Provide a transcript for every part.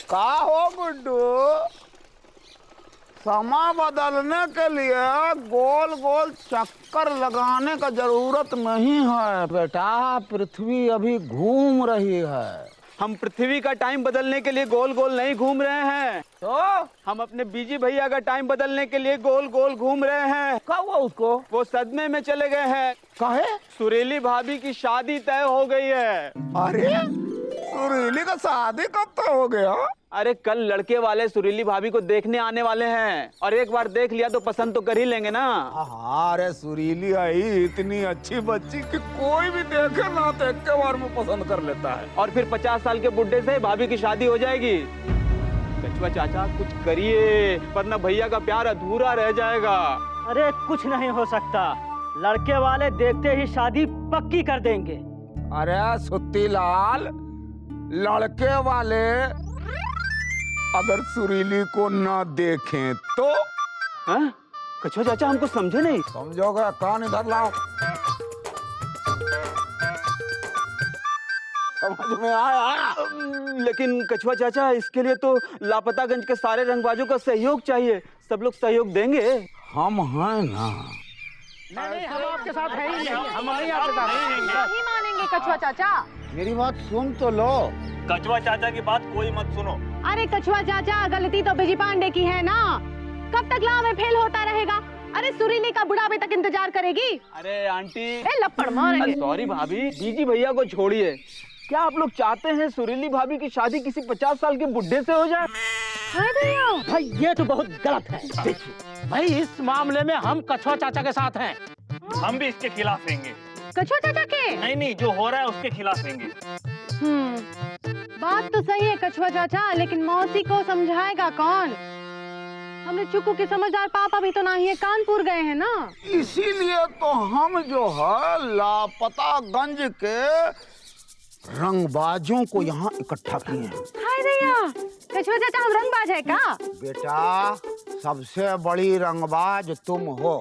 का हो गुड्डू, समय बदलने के लिए गोल गोल चक्कर लगाने का जरूरत नहीं है बेटा। पृथ्वी अभी घूम रही है। हम पृथ्वी का टाइम बदलने के लिए गोल गोल नहीं घूम रहे हैं, तो हम अपने बीजी भैया का टाइम बदलने के लिए गोल गोल घूम रहे हैं। क्या हुआ उसको? वो सदमे में चले गए हैं। काहे? सुरीली भाभी की शादी तय हो गई है। अरे सुरीली का शादी कब तक हो गया? अरे कल लड़के वाले सुरीली भाभी को देखने आने वाले हैं, और एक बार देख लिया तो पसंद तो कर ही लेंगे ना। हाँ, अरे सुरीली आई इतनी अच्छी बच्ची कि कोई भी देखे ना तो एक बार में पसंद कर लेता है। और फिर 50 साल के बुड्ढे से भाभी की शादी हो जाएगी। कछुआ चाचा कुछ करिए, वरना भैया का प्यार अधूरा रह जाएगा। अरे कुछ नहीं हो सकता, लड़के वाले देखते ही शादी पक्की कर देंगे। अरे सुत्ती लाल, लड़के वाले अगर सुरीली को न देखें तो? हाँ? कछुआ चाचा हमको समझे नहीं। समझोगे? कान इधर लाओ। समझ में आया? लेकिन कछुआ चाचा इसके लिए तो लापतागंज के सारे रंगबाजों का सहयोग चाहिए। सब लोग सहयोग देंगे? हम हैं ना। नहीं, हम आपके साथ हैं ही नहीं, हम नहीं आपके साथ नहीं मानेंगे कछुआ चाचा। मेरी बात सुन तो लो। कछुआ चाचा की बात कोई मत सुनो। अरे कछुआ चाचा, गलती तो बिजी पांडे की है ना। कब तक लाव में फेल होता रहेगा? अरे सुरीली का बुढ़ापे तक इंतजार करेगी। अरे आंटी, लपड़ मारेंगे। सॉरी भाभी, बीजी भैया को छोड़िए। क्या आप लोग चाहते हैं सुरीली भाभी की शादी किसी 50 साल के बुड्ढे से हो जाए? भाई ये तो बहुत गलत है। देखिए भाई, इस मामले में हम कछुआ चाचा के साथ हैं। हम भी इसके खिलाफ रहेंगे। कछुआ चाचा के? नहीं, जो हो रहा है उसके खिलाफ रहेंगे। बात तो सही है कछुआ चाचा, लेकिन मौसी को समझाएगा कौन? हमने चुकू के समझदार पापा भी तो नहीं है, कानपुर गए हैं ना। इसीलिए तो हम जो है लापतागंज के रंगबाजों को यहाँ इकट्ठा किए हैं। हाय भैया, कछुआ चाचा हम रंगबाज है का? बेटा, सबसे बड़ी रंगबाज तुम हो।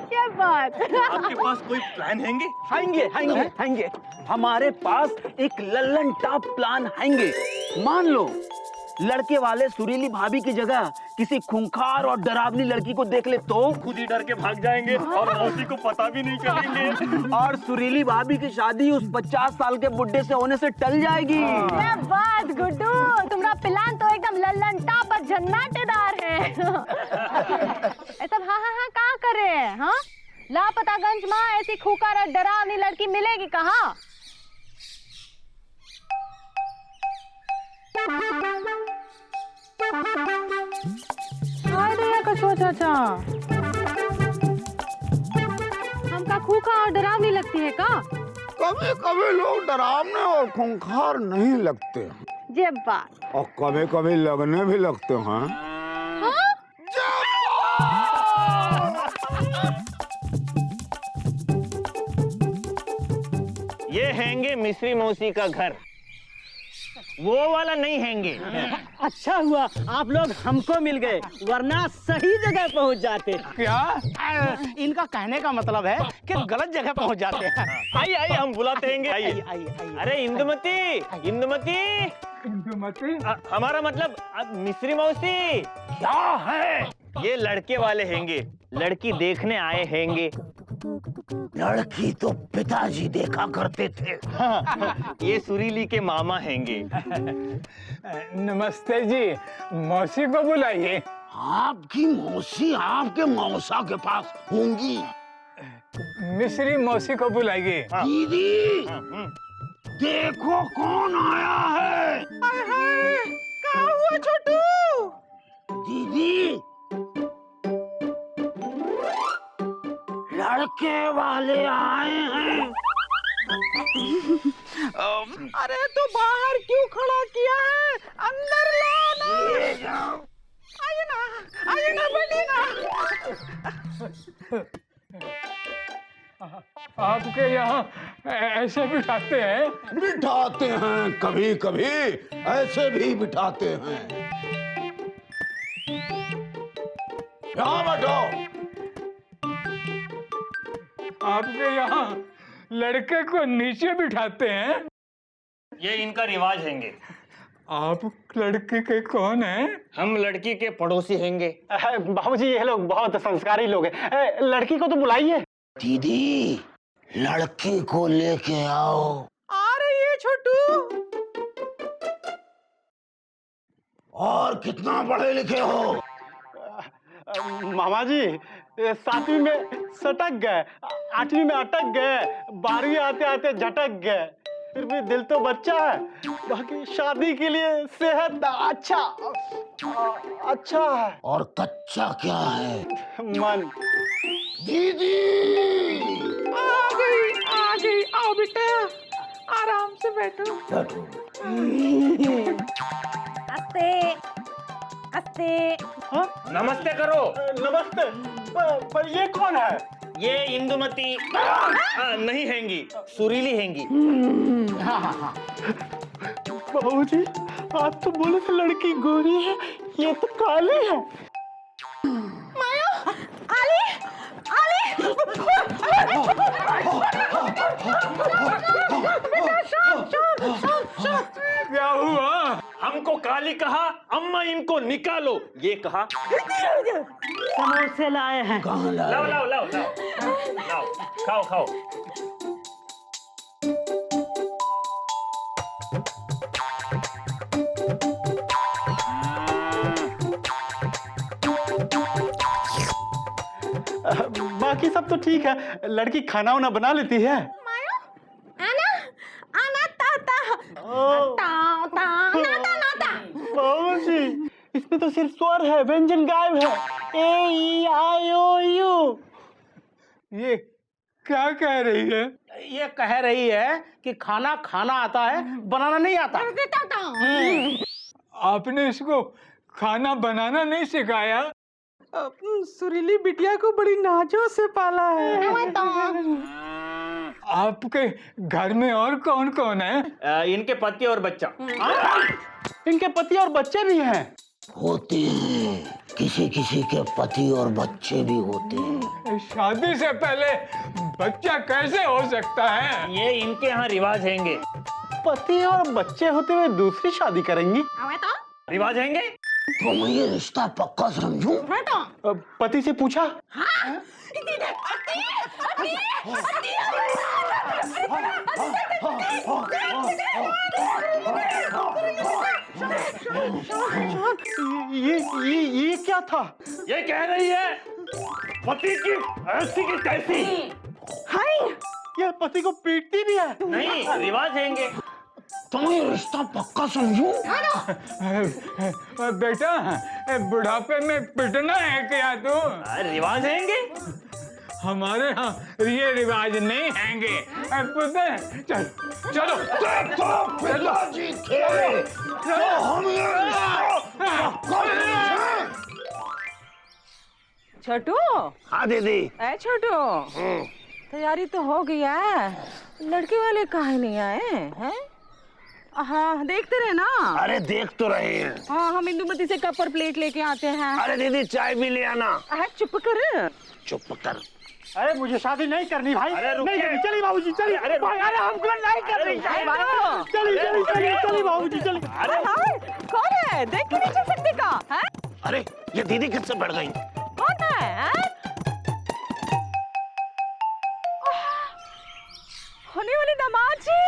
क्या बात। आपके पास कोई प्लान हैंगे? हैंगे। हमारे पास एक लल्लन टॉप प्लान हैंगे। मान लो लड़के वाले सुरीली भाभी की जगह किसी खूंखार और डरावनी लड़की को देख ले तो खुद ही डर के भाग जाएंगे और मौसी को पता भी नहीं चलेंगे। और सुरीली भाभी की शादी उस 50 साल के बुड्ढे से होने से टल जाएगी। क्या बात गुड्डू, तुम्हारा प्लान तो एकदम लल्लन टॉप और झन्नाटेदार है। सब हाँ कहाँ कर रहे हैं? हाँ, लापतागंज में ऐसी खूंखार और डरावनी लड़की मिलेगी कहाँ? कछुआ चाचा, हमका खूंखार और डरावनी लगती है का? कभी कभी लोग डरावने और खूंखार नहीं लगते हैं, ये बात। और कभी कभी लगने भी लगते हैं। हाँ? ये हैंगे मिस्री मौसी का घर, वो वाला नहीं हैंगे। अच्छा हुआ आप लोग हमको मिल गए, वरना सही जगह पहुंच जाते। क्या? इनका कहने का मतलब है कि गलत जगह पहुंच जाते हैं। आइए हम बुलाते हैं। आइए। अरे इंदुमती, हमारा मतलब मिस्री मौसी। क्या है? ये लड़के वाले हैंगे, लड़की देखने आए हैंगे। लड़की तो पिताजी देखा करते थे। ये सुरीली के मामा हैंगे। नमस्ते जी, मौसी को बुलाइए। आपकी मौसी आपके मौसा के पास होंगी। मिस्री मौसी को बुलाइए। दीदी, देखो कौन आया है। क्या हुआ छोटू? दीदी, लड़के वाले आए हैं। अरे तो बाहर क्यों खड़ा किया है? अंदर लो ना। आइए ना बैठिए ना। आपके यहाँ ऐसे बिठाते हैं? बिठाते हैं, कभी कभी ऐसे भी बिठाते हैं। यहाँ बैठो। आपके यहाँ लड़के को नीचे बिठाते हैं? ये इनका रिवाज हैंगे। आप लड़के के कौन हैं? हम लड़की के पड़ोसी हैंगे। बाबूजी ये लोग बहुत संस्कारी लोग हैं। लड़की को तो बुलाइए। दीदी लड़की को लेके आओ। आ रही है छोटू। और कितना पढ़े लिखे हो? मामा जी 7वीं में सटक गए, 8वीं में अटक गए, 12वीं आते आते झटक गए। फिर भी दिल तो बच्चा है। बाकी शादी के लिए सेहत अच्छा है। और कच्चा क्या है? मन। दीदी आ गई आओ बेटा, आराम से बैठो। हंसते हंसते। हाँ? नमस्ते करो। नमस्ते। पर ये कौन है? ये इंदुमती नहीं हैंगी, सुरीली हैंगी। बाबूजी आप तो बोले थे लड़की गोरी है, ये तो काली है। आली आली क्या हुआ? हमको काली कहा, अम्मा इनको निकालो ये कहा। समोसे लाए हैं। लाओ लाओ लाओ लाओ लाओ, खाओ खाओ। बाकी सब तो ठीक है। लड़की खाना वाना बना लेती है। आना आना ताता ताओ ताओ नाता नाता। बाबूजी इसमें तो सिर्फ स्वर है, व्यंजन गायब है। ए ई आई ओ यू। ये क्या कह रही है? ये कह रही है कि खाना खाना आता है, बनाना नहीं आता। आपने इसको खाना बनाना नहीं सिखाया? सुरीली बिटिया को बड़ी नाजों से पाला है। आपके घर में और कौन कौन है? इनके पति और बच्चा। इनके पति और बच्चे भी हैं। होते हैं, किसी किसी के पति और बच्चे भी होते हैं। शादी से पहले बच्चा कैसे हो सकता है? ये इनके यहाँ रिवाज हैंगे। पति और बच्चे होते हुए दूसरी शादी करेंगी? रिवाज हैंगे। तो मैं ये रिश्ता पक्का समझूं? पति से पूछा? ये क्या था? ये कह रही है पति की ऐसी की तैसी। ये पति को पीटती भी है? नहीं, रिवाज हैंगे। तो मैं ये रिश्ता पक्का समझूं? बेटा बुढ़ापे में पिटना है क्या तू? रिवाज हैंगे। हमारे यहाँ ये रिवाज नहीं हैंगे। पुत्र चलो चलो पिताजी थे तो हम ये रिश्ता पक्का समझें। छोटू। हाँ दीदी। ए छोटू, तैयारी तो हो गई है, लड़के वाले काहे नहीं आए हैं? हाँ देखते रहे ना। अरे देख तो रहे हैं। हाँ हम इंदुमती से कप और प्लेट लेके आते हैं। अरे दीदी चाय भी ले आना। चुप कर। चुप कर। अरे मुझे शादी नहीं करनी भाई। अरे नहीं करनी। चलिए बाबूजी चलिए। अरे हमको नहीं करनी। चलिए बाबूजी चलिए। अरे कौन है? देख के नहीं चल सकते का? है? अरे ये दीदी किससे बढ़ गई? कौन है? होने वाली दामाद जी।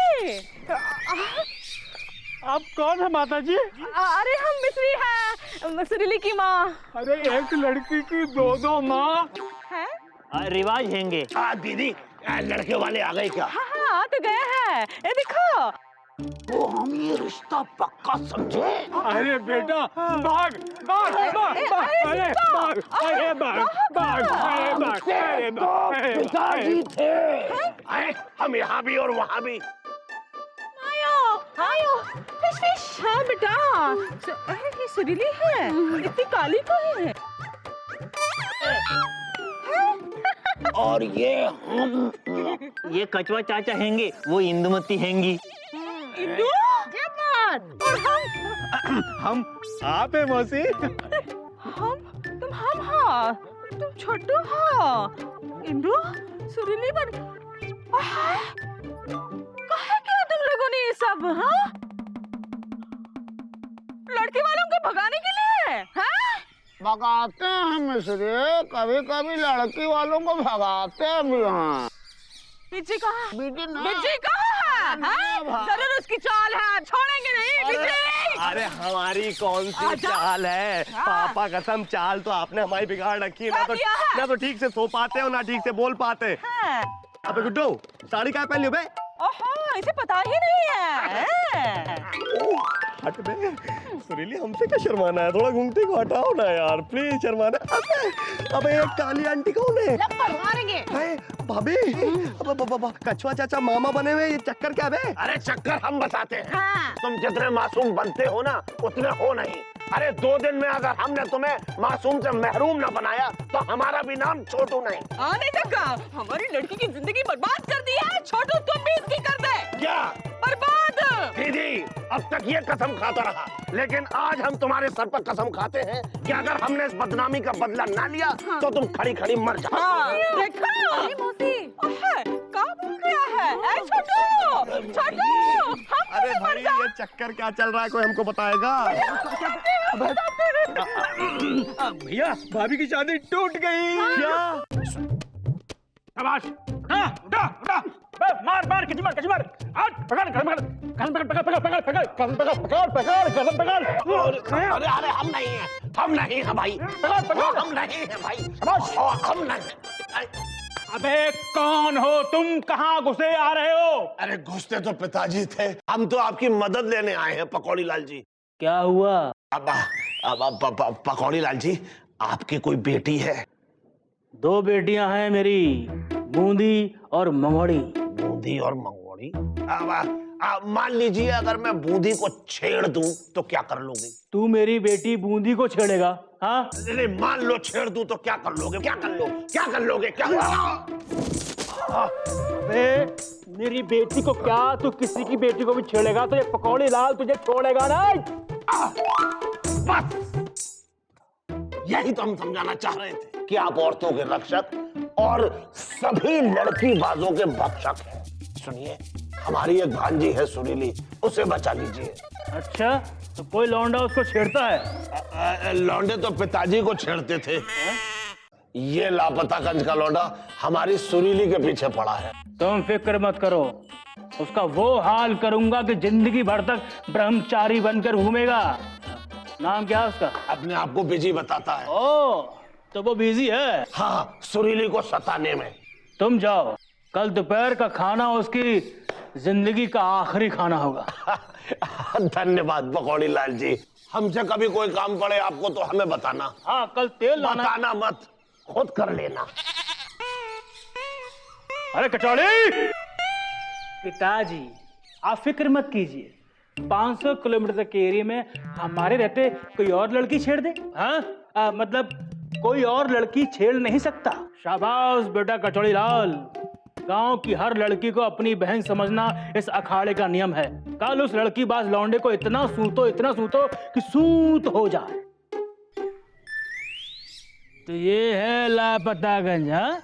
आप कौन है माता जी? अरे हम मिस्री हैं, सुरीली की माँ। अरे एक लड़की की दो माँ है? रिवाज हैंगे। हाँ दीदी लड़के वाले आ गए क्या? हाँ तो गए हैं। ये देखो। तो हम ये रिश्ता पक्का समझे? अरे बेटा भाग भाग भाग अरे भाग अरे भाग भाग अरे भाग अरे भाग। पिताजी थे। अरे हम यहाँ भी और वहाँ भी। आयो फिश फिश। हाँ बेटा, ये सुरीली है, इतनी काली को है। और ये हम ये कचवा चाचा हैंगे, वो इंदुमती हैंगी। इंदु? और हम आप है मौसी। तुम हाँ, तुम छोटू हाँ। इंदु सुरीली बन कहे क्या तुम लोगों ने ये सब? हाँ भगाते हैं मिश्री, कभी कभी लड़की वालों को भगाते भी हैं। बिजी कहाँ? बिजी ना। बिजी कहाँ है? हाँ? जरूर उसकी चाल है, छोड़ेंगे नहीं बिजी। अरे हमारी कौन सी चाल है? पापा कसम, चाल तो आपने हमारी बिगाड़ रखी है। ना तो ठीक से सो पाते हो, ना ठीक से बोल पाते। अबे गुड्डू, साड़ी क्या पहन ली बे? ओहो, इसे पता ही नहीं है। हट बे, सुरीली हमसे क्या शर्माना है? थोड़ा घूमते को हटाओ ना यार, प्लीज शर्माना। अबे ये काली आंटी कौन है? लपड़ मारेंगे। भाभी, कछुआ चाचा मामा बने हुए, ये चक्कर क्या बे? अरे चक्कर हम बताते हैं। हाँ। तुम जितने मासूम बनते हो ना उतने हो नहीं। अरे 2 दिन में अगर हमने तुम्हें मासूम से महरूम न बनाया तो हमारा भी नाम छोटू नहीं। आने तक हमारी लड़की की जिंदगी बर्बाद कर दी है। छोटू तुम भी इसकी कर दे। क्या बर्बाद? दीदी, अब तक ये कसम खाता रहा, लेकिन आज हम तुम्हारे सर पर कसम खाते हैं कि अगर हमने इस बदनामी का बदला ना लिया तो तुम खड़ी खड़ी मर जाओ। देखा? कहाँ भूल गया है? ए छोटू, छोटू, हम अरे भाई, ये चक्कर क्या चल रहा है? कोई हमको बताएगा? भैया, भाभी की शादी टूट गई। क्या? शाबाश। हाँ, उठा उठा, मार मार, किसी मार, किसी मार। आज पकड़, कदम पकड़, कदम पकड़, पकड़ पकड़ पकड़ पकड़, कदम पकड़, पकड़ पकड़, कदम पकड़। अरे अरे हम नहीं हैं, हम नहीं हैं भाई, पकड़ पकड़, हम नहीं हैं भाई, शाबाश। हम नहीं। अबे कौन हो तुम? कहाँ घुसे आ रहे हो? अरे घुसते तो पिताजी थे, हम तो आपकी मदद लेने आए हैं पकौड़ी लाल जी। क्या हुआ? अब पकौड़ी लाल जी, आपकी कोई बेटी है? 2 बेटियां हैं मेरी, बूंदी और मंगोड़ी। बूंदी और मंगोड़ी? मान लीजिए अगर मैं बूंदी को छेड़ दूं तो क्या कर लोगे? तू मेरी बेटी बूंदी को छेड़ेगा? हाँ? नहीं, मान लो छेड़ दूं तो क्या कर लोगे? क्या कर लोगे? क्या कर लोगे? क्या? अबे मेरी बेटी को क्या, तू किसी की बेटी को भी छेड़ेगा तो ये पकौड़ी लाल तुझे छोड़ेगा ना। बस यही तो हम समझाना चाह रहे थे कि आप औरतों के रक्षक और सभी लड़कीबाजों के भक्षक हैं। सुनिए, हमारी एक भांजी है सुरीली, उसे बचा लीजिए। अच्छा, तो कोई लौंडा उसको छेड़ता है? लौंडे तो पिताजी को छेड़ते थे। ये लापतागंज का लौंडा हमारी सुरीली के पीछे पड़ा है। तुम फिक्र मत करो, उसका वो हाल करूंगा कि जिंदगी भर तक ब्रह्मचारी बनकर घूमेगा। नाम क्या है उसका? अपने आप को बिजी बताता है। ओ, तो वो बिजी है। हाँ, सुरीली को सताने में। तुम जाओ, कल दोपहर का खाना उसकी जिंदगी का आखिरी खाना होगा। धन्यवाद पकौड़ी लाल जी, हमसे कभी कोई काम पड़े आपको तो हमें बताना। हाँ, कल तेल लाना। बताना मत, खुद कर लेना। अरे कचौड़ी! पिताजी, आप फिक्र मत कीजिए, 500 किलोमीटर तक के एरिया में हमारे रहते कोई और लड़की छेड़ दे? हाँ, मतलब कोई और लड़की छेड़ नहीं सकता। शाबाश बेटा कचौड़ी लाल, गांव की हर लड़की को अपनी बहन समझना इस अखाड़े का नियम है। कल उस लड़की बाज लौंडे को इतना सूतो कि सूत हो जाए। तो ये है लापतागंज। हाँ,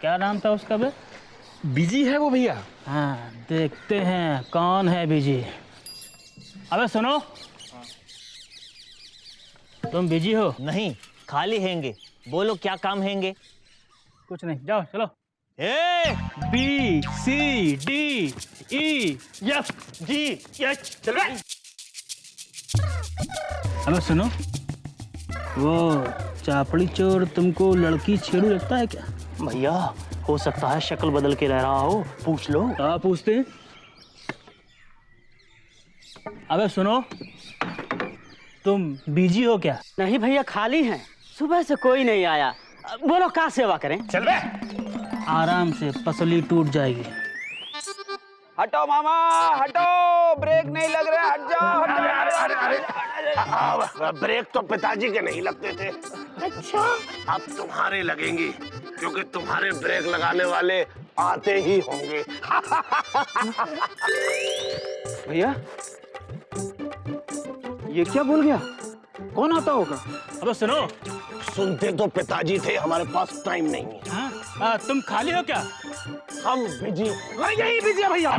क्या नाम था उसका बे? बिजी है वो भैया। हाँ, देखते हैं कौन है बिजी। अबे सुनो, तुम बिजी हो? नहीं, खाली हैंगे। बोलो क्या काम हैंगे? कुछ नहीं, जाओ चलो। A B C D E yes जी यस, चल रहा। अबे सुनो, वो चापड़ी चोर तुमको लड़की छेड़ू लगता है क्या? भैया, हो सकता है शक्ल बदल के रह रहा हो, पूछ लो। आप पूछते हैं? अबे सुनो, तुम बिजी हो क्या? नहीं भैया, खाली हैं, सुबह से कोई नहीं आया। बोलो क्या सेवा करें? चल बे। आराम से, पसली टूट जाएगी। हटो मामा, हटो, ब्रेक नहीं लग रहे, हट जाओ, हट जाओ। अरे ब्रेक तो पिताजी के नहीं लगते थे। अच्छा, अब तुम्हारे लगेंगे, क्योंकि तुम्हारे ब्रेक लगाने वाले आते ही होंगे। भैया, ये क्या बोल गया? कौन आता होगा? अबे सुनो, सुनते तो पिताजी थे, हमारे पास टाइम नहीं है। तुम खाली हो क्या? हम बिजी। यही बिजी है भैया,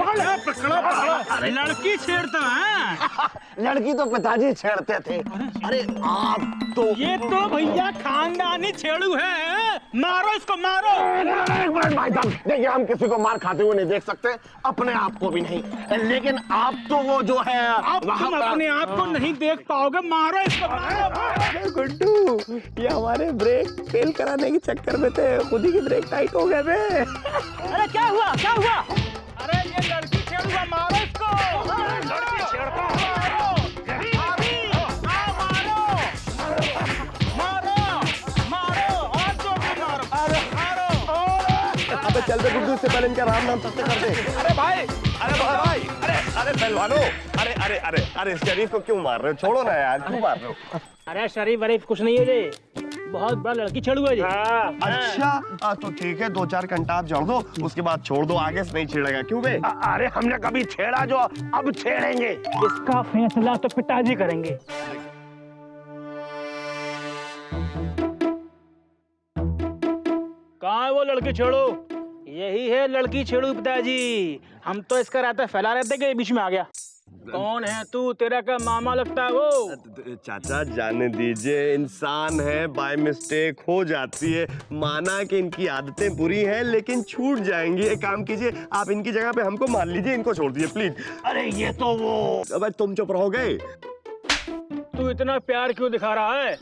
पकड़ो। लड़की छेड़ता है। लड़की तो पिताजी छेड़ते थे। अरे आप तो ये तो भैया खानदानी छेड़ू है। मारो इसको, मारो। एक मिनट भाई साहब, देखिए हम किसी को मार खाते हुए नहीं देख सकते, अपने आप को भी नहीं, लेकिन आप तो वो जो है तुम अपने आप को नहीं देख पाओगे। मारो इसको, मारो। गुड्डू, ये हमारे ब्रेक फेल कराने के चक्कर में थे, खुद ही की ब्रेक टाइट हो गए थे। अरे क्या हुआ, क्या हुआ? अरे ये लड़की छेड़ूगा, मारो इसको। लड़की छेड़ता है, अबे चल बे गुड्डू, इससे पहले इनका राम नाम सत्य कर दे। अरे भाई, अरे पहलवानो, अरे शरीफ को क्यों मार रहे हो? छोड़ो ना यार, क्यों मार रहे हो? अरे शरीफ वरीफ कुछ नहीं है जी, बहुत बड़ा लड़की छेड़ूगा जी। अच्छा तो ठीक है, 2-4 घंटा आप जड़ दो, उसके बाद छोड़ दो, आगे से नहीं छेड़ेगा। क्यों बे? अरे हमने कभी छेड़ा जो अब छेड़ेंगे। इसका फैसला तो पिताजी करेंगे। कहाँ है वो लड़की छेड़ो? यही है लड़की छेड़ू पिताजी। हम तो इसका रहता फैला रहते कि बीच में आ गया। कौन है तू? तेरा क्या मामा लगता है वो? चाचा जाने दीजिए, इंसान है, बाय मिस्टेक हो जाती है। माना कि इनकी आदतें बुरी हैं, लेकिन छूट जाएंगी। एक काम कीजिए, आप इनकी जगह पे हमको मान लीजिए, इनको छोड़ दीजिए प्लीज। अरे ये तो वो, अबे तुम चुप रहोगे? तू इतना प्यार क्यों दिखा रहा है?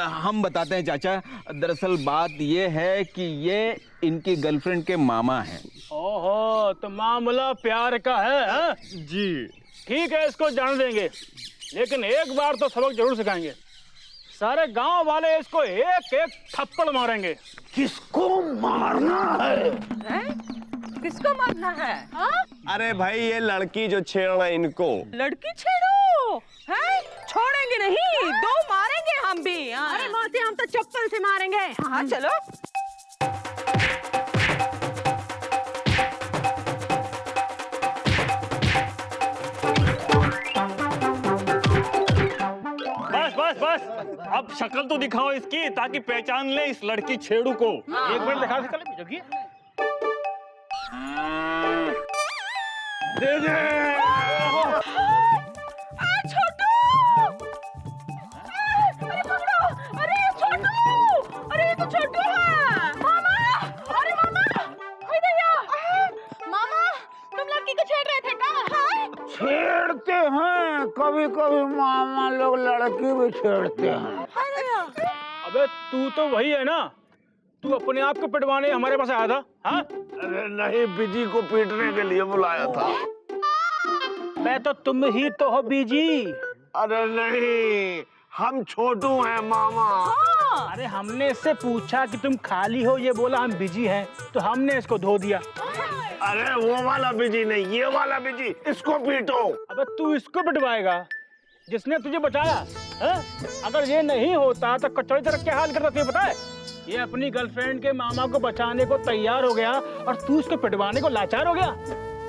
हम बताते हैं चाचा, दरअसल बात ये है कि ये इनकी गर्लफ्रेंड के मामा हैं। ओहो, तो मामला प्यार का है, हा? जी ठीक है, इसको जान देंगे, लेकिन एक बार तो सबक जरूर सिखाएंगे। सारे गांव वाले इसको एक एक थप्पड़ मारेंगे। किसको मारना है? किसको मारना है? हाँ? अरे भाई, ये लड़की जो छेड़ रहा है इनको। लड़की छेड़ो है? छोड़ेंगे नहीं, दो मारेंगे हम भी। अरे मौसी, हम तो चप्पल से मारेंगे। हाँ चलो। बस बस बस, अब शक्ल तो दिखाओ इसकी, ताकि पहचान ले इस लड़की छेड़ू को। एक मिनट दिखा शक्ल जगी। दे दे। छोटू, अरे पकड़ो। अरे ये छोटू, अरे ये तो छोटू है। मामा, अरे मामा, मामा, तुम लड़की को छेड़ रहे थे क्या? छेड़ते हैं, कभी कभी मामा लोग लड़की भी छेड़ते हैं। अबे तू तो वही है ना, तू अपने आप को पिटवाने हमारे पास आया था? हाँ? अरे नहीं, बिजी को पीटने के लिए बुलाया था। मैं तो तुम ही तो हो बीजी। अरे नहीं, हम छोटू हैं मामा। अरे हमने इससे पूछा कि तुम खाली हो, ये बोला हम बिजी हैं, तो हमने इसको धो दिया। अरे वो वाला बिजी नहीं, ये वाला बिजी, इसको पीटो। अबे तू इसको पिटवाएगा जिसने तुझे बचाया है? अगर ये नहीं होता तो कचौड़ी तरह क्या हाल करता, तुझे पता है? ये अपनी गर्लफ्रेंड के मामा को बचाने को तैयार हो गया और तू उसको पिटवाने को लाचार हो गया।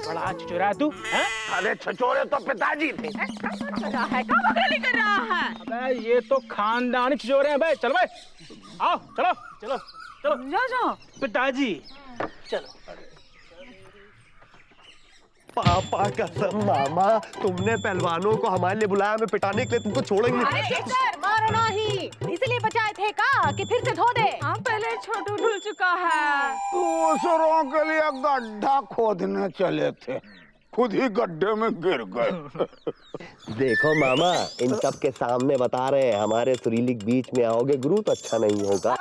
बड़ा छिचोरा है तू, हैं? अरे छिचोरे तो पिताजी थे। कर रहा है, क्या बकराली कर रहा है? अबे ये तो खानदानी छिचोरे हैं भाई। चल भाई, आओ, चलो चलो चलो। जाओ। पिताजी चलो। पापा कसम मामा, तुमने पहलवानों को हमारे लिए बुलाया, हमें पिटाने के लिए, तुमको छोड़ेंगे। अरे टीचर, मारो नहीं, इसलिए बचाए थे का कि फिर से धो दे। हाँ, पहले छोटू धुल चुका है। दूसरों के लिए गड्ढा खोदने चले थे, खुद ही गड्ढे में गिर गए। देखो मामा, इन सब के सामने बता रहे हैं, हमारे सुरीली के बीच में आओगे गुरु तो अच्छा नहीं होगा।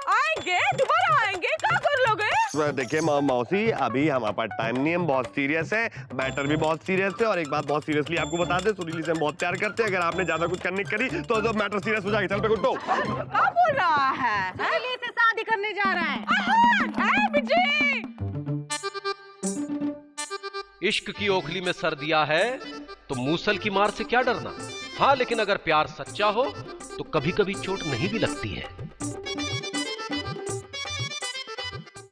आएंगे, दोबारा आएंगे, क्या कर लोगे? देखिए मौसी, अभी हमारे पास टाइम नहीं है, हम बहुत सीरियस है, मैटर भी बहुत सीरियस है। और एक बात बहुत सीरियसली आपको बता दे, सुरीली से हम बहुत प्यार करते हैं। अगर आपने ज्यादा कुछ करने करी तो मैटर सीरियस हो जाएगा। चल पे गुड्डू। क्या बोल रहा है? सुरीली से शादी करने जा रहा है। बिजी, इश्क की ओखली में सर दिया है तो मूसल की मार से क्या डरना। हाँ, लेकिन अगर प्यार सच्चा हो तो कभी कभी चोट नहीं भी लगती है।